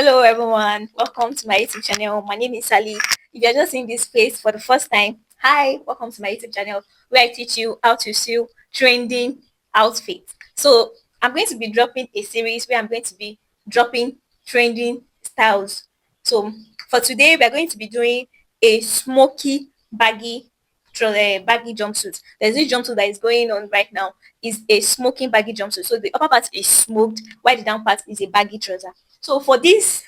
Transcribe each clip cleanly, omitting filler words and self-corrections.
Hello everyone, welcome to my YouTube channel. My name is Sally. If you're just seeing this face for the first time, hi, welcome to my YouTube channel where I teach you how to sew trending outfits. So I'm going to be dropping a series where I'm going to be dropping trending styles. So for today, we're going to be doing a smoky baggy jumpsuit. There's this jumpsuit that is going on right now is a smoking baggy jumpsuit. So the upper part is smoked while the down part is a baggy trouser. So for this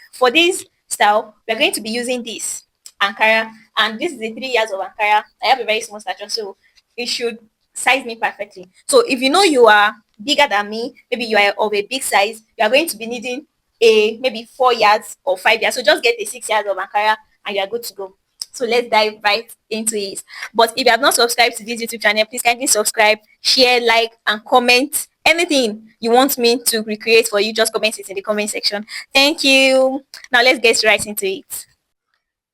style, we're going to be using this Ankara, and this is the 3 years of Ankara. I have a very small stature, so it should size me perfectly. So if you know you are bigger than me, maybe you are of a big size, you are going to be needing a maybe 4 yards or 5 yards. So just get a 6 yards of Ankara and you are good to go. So let's dive right into it. But if you have not subscribed to this YouTube channel, please kindly subscribe, share, like, and comment. Anything you want me to recreate for you, just comment it in the comment section. Thank you. Now let's get right into it.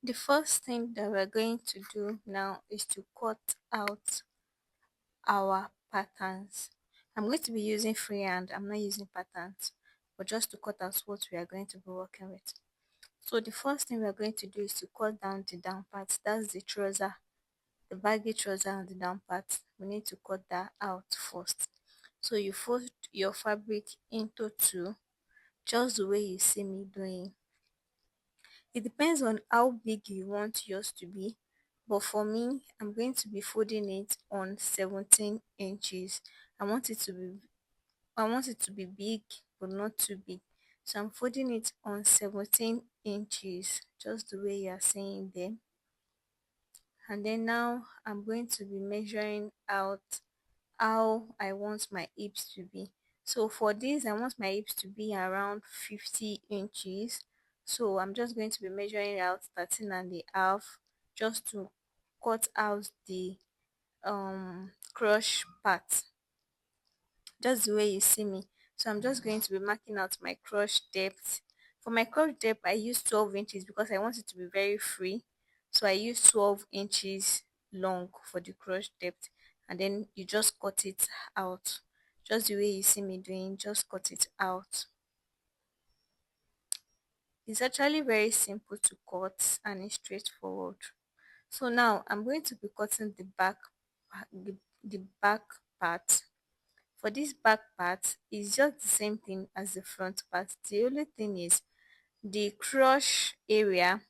The first thing that we're going to do now is to cut out our patterns. I'm going to be using freehand. I'm not using patterns, but just to cut out what we are going to be working with. So the first thing we're going to do is to cut down the down part. That's the trouser, the baggy trouser on the down part. We need to cut that out first. So you fold your fabric into two, just the way you see me doing. It depends on how big you want yours to be, but for me, I'm going to be folding it on 17 inches. I want it to be I want it to be big but not too big. So I'm folding it on 17 inches, just the way you are seeing there. And then now I'm going to be measuring out how I want my hips to be. So for this, I want my hips to be around 50 inches. So I'm just going to be measuring out 13 and a half just to cut out the crush part, just the way you see me. So I'm just going to be marking out my crush depth. For my crush depth, I use 12 inches because I want it to be very free. So I use 12 inches long for the crush depth, and then you just cut it out. Just the way you see me doing, just cut it out. It's actually very simple to cut and it's straightforward. So now I'm going to be cutting the back part. For this back part, it's just the same thing as the front part. The only thing is the crush area,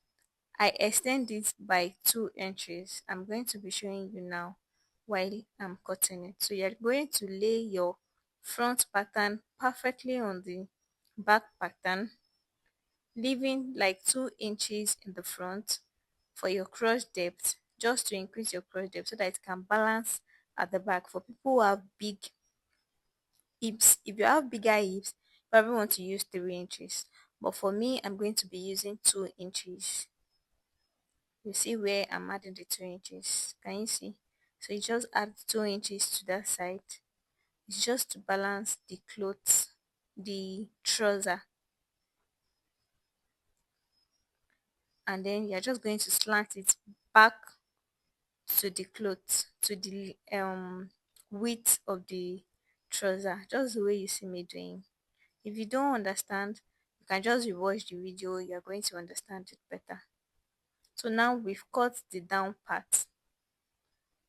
I extend it by 2 inches. I'm going to be showing you now while I'm cutting it. So you're going to lay your front pattern perfectly on the back pattern, leaving like 2 inches in the front for your crush depth, just to increase your crush depth so that it can balance at the back. For people who have big hips, if you have bigger hips, you probably want to use 3 inches, but for me, I'm going to be using 2 inches. You see where I'm adding the 2 inches, can you see? So you just add 2 inches to that side. It's just to balance the clothes, the trouser, and then you're just going to slant it back to the clothes, to the width of the trouser, just the way you see me doing. If you don't understand, you can just rewatch the video, you're going to understand it better. So now we've cut the down part,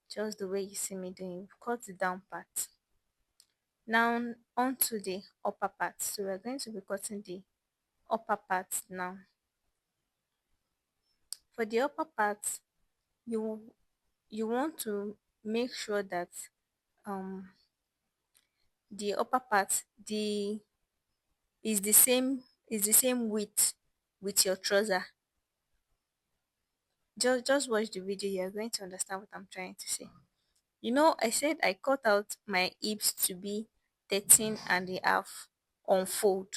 just the way you see me doing. We've cut the down part. Now onto the upper part. So we're going to be cutting the upper part now. For the upper part, you you want to make sure that um the upper part the is the same width with your trouser. Just watch the video, you're going to understand what I'm trying to say. I said I cut out my hips to be 13 and a half on fold.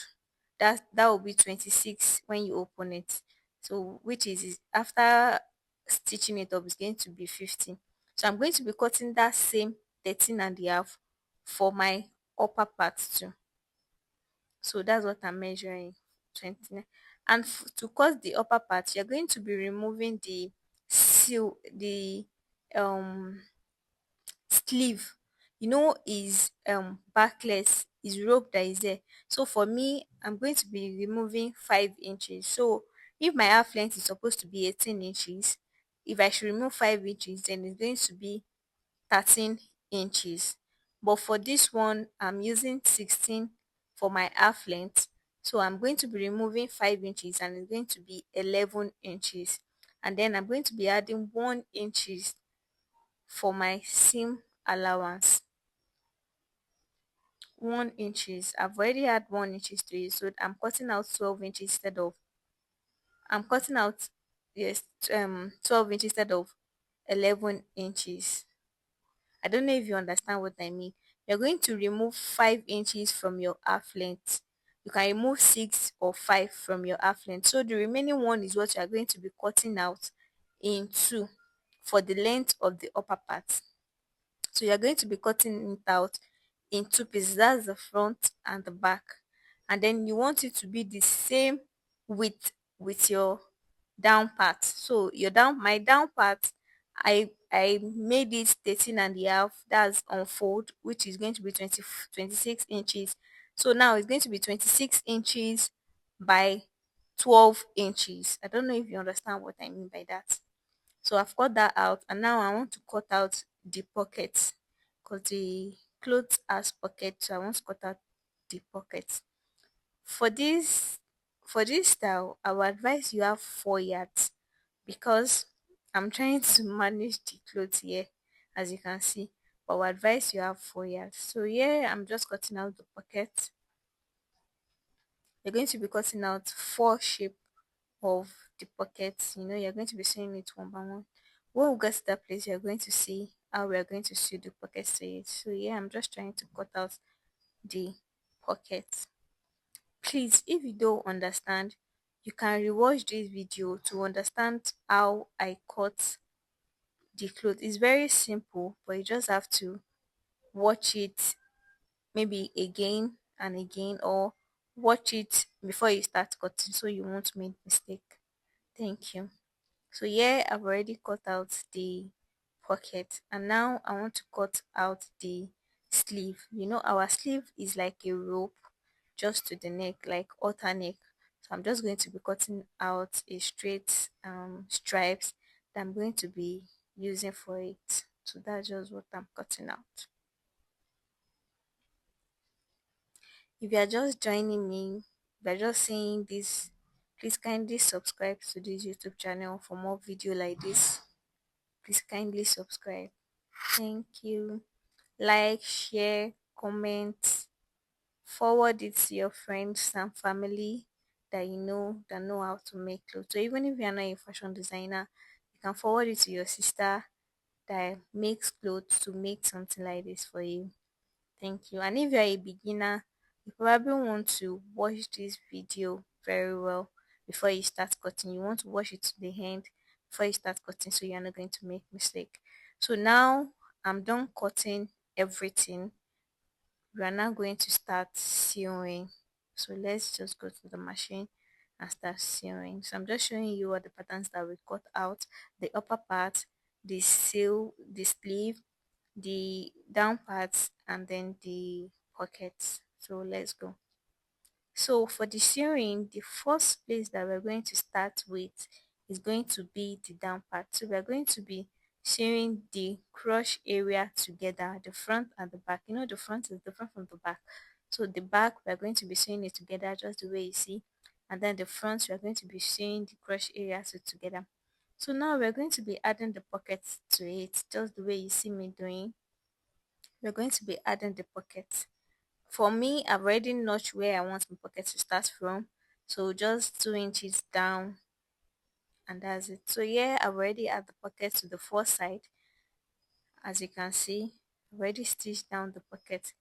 That will be 26 when you open it. So which is after stitching it up is going to be 15. So I'm going to be cutting that same 13 and a half for my upper part too. So that's what I'm measuring, 29. And to cut the upper part, you're going to be removing the um sleeve. is backless, is rope that is there. So for me, I'm going to be removing 5 inches. So if my half length is supposed to be 18 inches, if I should remove 5 inches, then it's going to be 13 inches. But for this one, I'm using 16 for my half length. So I'm going to be removing 5 inches and it's going to be 11 inches. And then I'm going to be adding 1 inches for my seam allowance. 1 inches. I've already had 1 inches to it. So I'm cutting out 12 inches instead of, I'm cutting out, yes, 12 inches instead of 11 inches. I don't know if you understand what I mean. You're going to remove 5 inches from your half length. You can remove 6 or 5 from your half length. So the remaining one is what you are going to be cutting out in two for the length of the upper part. So you're going to be cutting it out in two pieces. That's the front and the back. And then you want it to be the same width with your down part. So your down my down part, I made it 13 and a half. That's unfold, which is going to be 26 inches. So now it's going to be 26 inches by 12 inches. I don't know if you understand what I mean by that. So I've cut that out and now I want to cut out the pockets because the clothes has pockets, so I want to cut out the pockets. For this style, I would advise you have 4 yards because I'm trying to manage the clothes here, as you can see. But I would advise you have 4 yards. So here I'm just cutting out the pocket. You're going to be cutting out four shape of the pockets. You're going to be sewing it one by one. When we get to that place, you're going to see how we are going to sew the pockets to it. So yeah, I'm just trying to cut out the pockets. Please, if you don't understand, you can rewatch this video to understand how I cut the cloth. It's very simple, but you just have to watch it maybe again and again, or watch it before you start cutting so you won't make mistake. Thank you. So yeah, I've already cut out the pocket and now I want to cut out the sleeve. Our sleeve is like a rope just to the neck, like outer neck. So I'm just going to be cutting out a straight stripes that I'm going to be using for it. So that's just what I'm cutting out. If you are just joining me, if you are just seeing this, please kindly subscribe to this YouTube channel for more video like this. Please kindly subscribe. Thank you. Like, share, comment, forward it to your friends and family that know how to make clothes. So even if you're not a fashion designer, you can forward it to your sister that makes clothes to make something like this for you. Thank you. And if you're a beginner, you probably want to watch this video very well before you start cutting. You want to watch it to the end before you start cutting so you're not going to make mistake. So now I'm done cutting everything. We are now going to start sewing. So let's just go to the machine and start sewing. So I'm just showing you what the patterns that we cut out: the upper part, the sleeve, the down parts, and then the pockets. So let's go. So for the sewing, the first place that we're going to start with is going to be the down part. So we're going to be sewing the crush area together, the front and the back. The front is different from the back. So the back, we're going to be sewing it together just the way you see. And then the front, we're going to be sewing the crush area together. So now we're going to be adding the pockets to it, just the way you see me doing. We're going to be adding the pockets. For me, I've already notched where I want my pocket to start from. So just 2 inches down and that's it. So yeah, I've already added the pocket to the four side. As you can see, I've already stitched down the pocket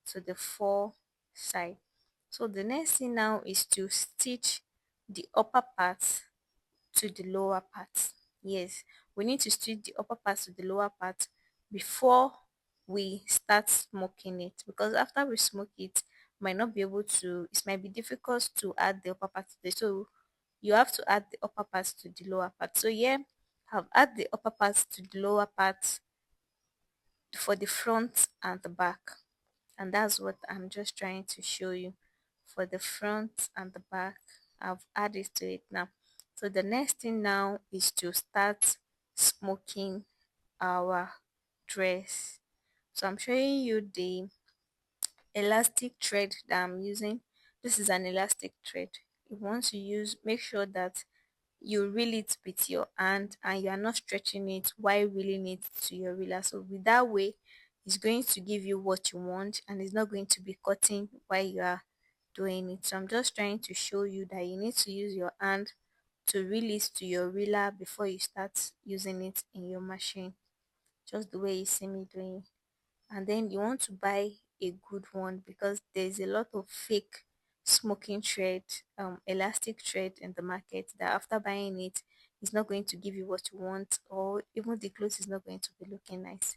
to the four side. So the next thing now is to stitch the upper part to the lower part. Yes, we need to stitch the upper part to the lower part before we start smoking it, because after we smoke it might not be able to, it might be difficult to add the upper part to the, so you have to add the upper part to the lower part. So yeah, I've add the upper part to the lower part for the front and the back. And that's what I'm just trying to show you. For the front and the back, I've added to it now. So the next thing now is to start smoking our dress. So I'm showing you the elastic thread that I'm using. This is an elastic thread. You want to use, make sure that you reel it with your hand and you are not stretching it while reeling it to your reeler. So with that way, it's going to give you what you want and it's not going to be cutting while you are doing it. So I'm just trying to show you that you need to use your hand to reel it to your reeler before you start using it in your machine, just the way you see me doing. And then you want to buy a good one because there's a lot of fake smoking thread, elastic thread in the market that after buying it, it's not going to give you what you want, or even the clothes is not going to be looking nice.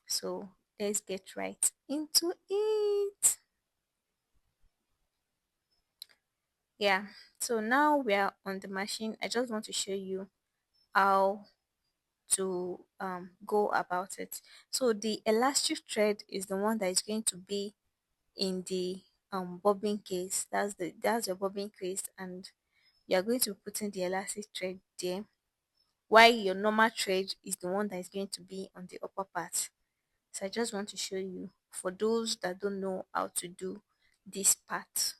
So let's get right into it. Yeah, so now we are on the machine. I just want to show you how to go about it. So the elastic thread is the one that is going to be in the bobbin case. That's your bobbin case, and you're going to put in the elastic thread there, while your normal thread is the one that is going to be on the upper part. So I just want to show you for those that don't know how to do this part.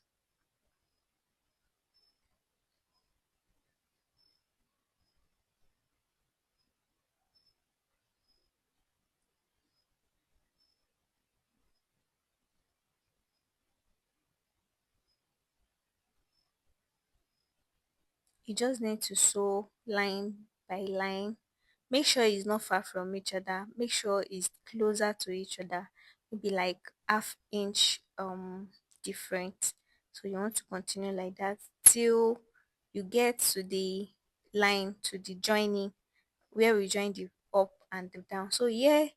You just need to sew line by line. Make sure it's not far from each other. Make sure it's closer to each other. Maybe like half inch different. So you want to continue like that till you get to the line, to the joining where we join the up and the down. So here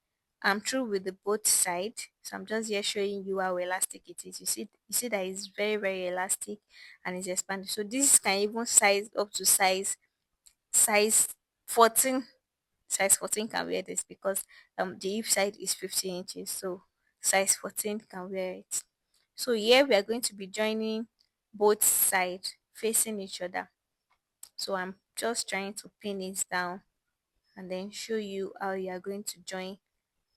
I'm through with the both side. So I'm just here showing you how elastic it is. You see that it's very very elastic and it's expanded. So this can even size up to size 14. Size 14 can wear this because the hip side is 50 inches. So size 14 can wear it. So here we are going to be joining both sides facing each other. So I'm just trying to pin it down and then show you how you are going to join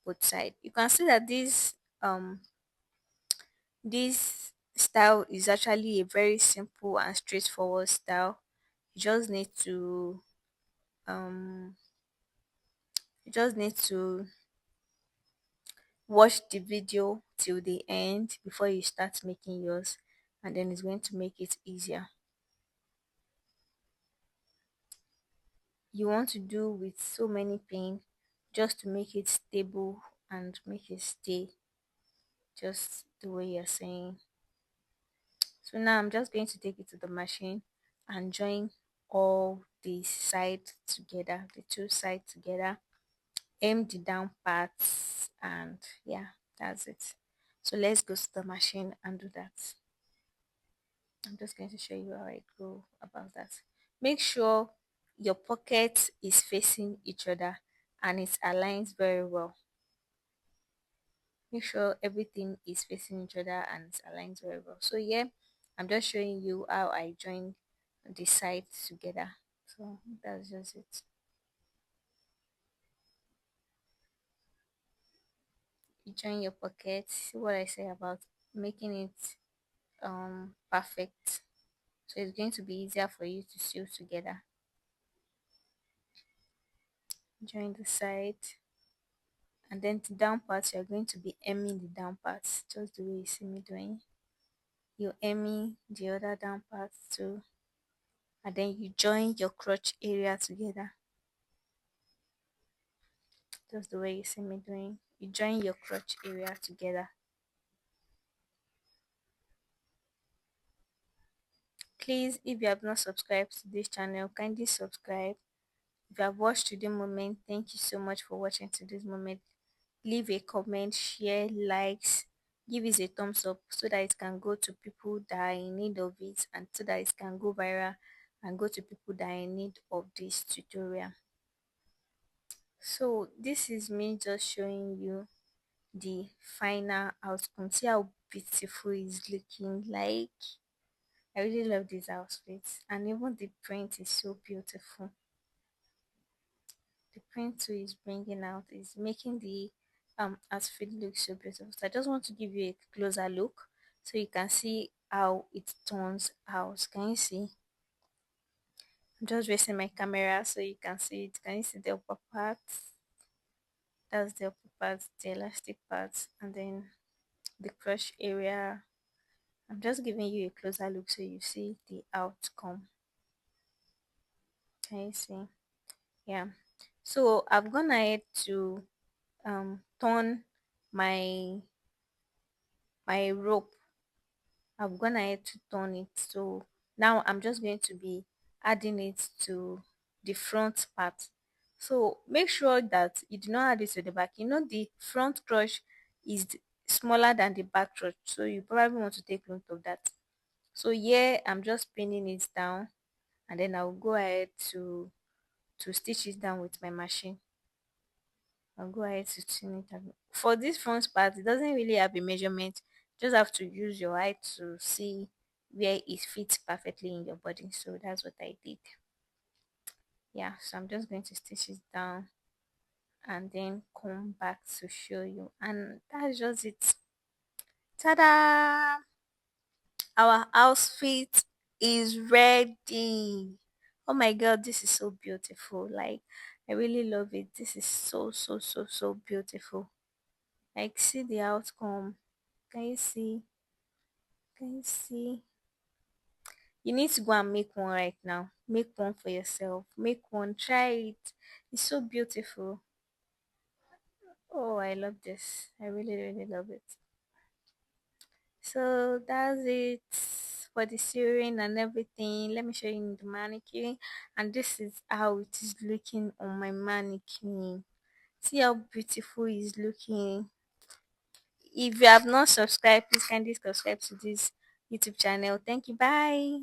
both sides. You can see that this style is actually a very simple and straightforward style. You just need to um you just need to watch the video till the end before you start making yours, and then it's going to make it easier. You want to do with so many pin just to make it stable and make it stay just the way you're saying. So now I'm just going to take it to the machine and join all the sides together, the two sides together, aim the down parts, and yeah, that's it. So let's go to the machine and do that. I'm just going to show you how I go about that. Make sure your pocket is facing each other and it aligns very well. Make sure everything is facing each other and it aligns very well. So yeah, I'm just showing you how I join the sides together. So that's just it. You join your pocket. See what I say about making it perfect. So it's going to be easier for you to sew together. Join the side, and then the down part you're going to be hemming the down parts just the way you see me doing. You hemming the other down parts too, and then you join your crotch area together just the way you see me doing. You join your crotch area together. Please, if you have not subscribed to this channel, kindly subscribe. If you have watched to the moment, thank you so much for watching to this moment. Leave a comment, share, likes, give it a thumbs up so that it can go to people that are in need of it, and so that it can go viral and go to people that are in need of this tutorial. So this is me just showing you the final outcome. See how beautiful it's looking like. I really love these outfits, and even the print is so beautiful. The print too is bringing out, is making the outfit look so beautiful. So I just want to give you a closer look so you can see how it turns out. Can you see? I'm just raising my camera so you can see it. Can you see the upper part? That's the upper part, the elastic part, and then the crush area. I'm just giving you a closer look so you see the outcome. Can you see? Yeah. So I've gone ahead to turn my rope. I've gone ahead to turn it. So now I'm just going to be adding it to the front part. So make sure that you do not add it to the back. You know the front crush is smaller than the back crush. So you probably want to take note of that. So here I'm just pinning it down, and then I'll go ahead to stitch it down with my machine. I'll go ahead to tune it down. For this front part, it doesn't really have a measurement. Just have to use your eye to see where it fits perfectly in your body. So that's what I did. Yeah, so I'm just going to stitch it down and then come back to show you. And that's just it. Ta-da! Our outfit is ready. Oh my god, this is so beautiful. Like, I really love it. This is so beautiful. Like, see the outcome. Can you see? Can you see? You need to go and make one right now. Make one for yourself. Make one. Try it. It's so beautiful. Oh, I love this. I really love it. So that's it for the sewing and everything. Let me show you the mannequin. And this is how it is looking on my mannequin. See how beautiful it's looking. If you have not subscribed, please kindly subscribe to this YouTube channel. Thank you. Bye.